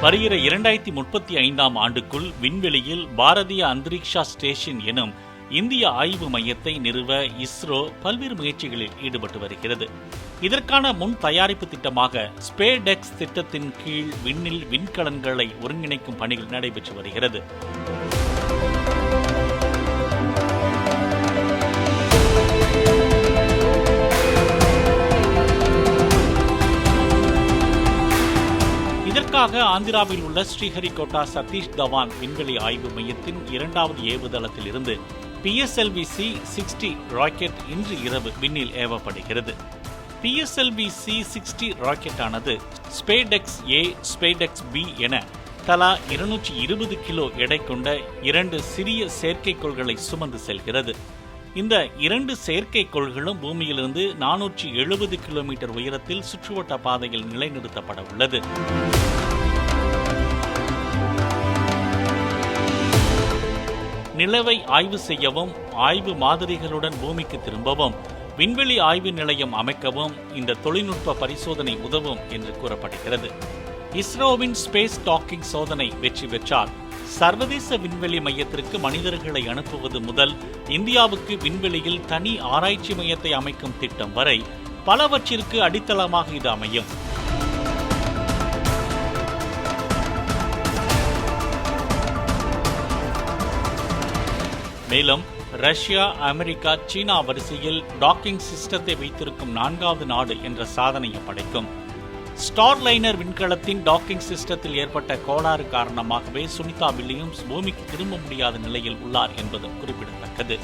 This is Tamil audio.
வருகிற 2035ஆம் ஆண்டுக்குள் விண்வெளியில் பாரதிய அந்தரிக்ஷா ஸ்டேஷன் எனும் இந்திய ஆய்வு மையத்தை நிறுவ இஸ்ரோ பல்வேறு முயற்சிகளில் ஈடுபட்டு வருகிறது. இதற்கான முன் தயாரிப்பு திட்டமாக ஸ்பேடெக்ஸ் திட்டத்தின் கீழ் விண்ணில் விண்கலன்களை ஒருங்கிணைக்கும் பணிகள் நடைபெற்று வருகிறது. இதற்காக ஆந்திராவில் உள்ள ஸ்ரீஹரிகோட்டா சதீஷ் தவான் விண்வெளி ஆய்வு மையத்தின் 2வது ஏவுதளத்தில் இருந்து PSLV-C-60 ராக்கெட் இன்று இரவு விண்ணில் ஏவப்படுகிறது. PSLV-C-60 ராக்கெட்டானது SpaDeX A, SpaDeX B என தலா 220 கிலோ எடை கொண்ட 2 சிறிய செயற்கைக்கோள்களை சுமந்து செல்கிறது. இந்த 2 செயற்கைக்கோள்களும் பூமியிலிருந்து 470 கிலோமீட்டர் உயரத்தில் சுற்றுவட்ட பாதையில் நிலைநிறுத்தப்பட உள்ளது. நிலவை ஆய்வு செய்யவும், ஆய்வு மாதிரிகளுடன் பூமிக்கு திரும்பவும், விண்வெளி ஆய்வு நிலையம் அமைக்கவும் இந்த தொழில்நுட்ப பரிசோதனை உதவும் என்று கூறப்படுகிறது. இஸ்ரோவின் ஸ்பேஸ் டாக்கிங் சோதனை வெற்றி பெற்றால் சர்வதேச விண்வெளி மையத்திற்கு மனிதர்களை அனுப்புவது முதல் இந்தியாவுக்கு விண்வெளியில் தனி ஆராய்ச்சி மையத்தை அமைக்கும் திட்டம் வரை பலவற்றிற்கு அடித்தளமாக இது அமையும். மேலும் ரஷ்யா, அமெரிக்கா, சீனா வரிசையில் டாக்கிங் சிஸ்டத்தை வைத்திருக்கும் 4வது நாடு என்ற சாதனையை படைக்கும். ஸ்டார்லைனர் விண்கலத்தின் டாக்கிங் சிஸ்டத்தில் ஏற்பட்ட கோளாறு காரணமாகவே சுனிதா வில்லியம்ஸ் பூமிக்கு திரும்ப முடியாத நிலையில் உள்ளார் என்பதும் குறிப்பிடத்தக்கது.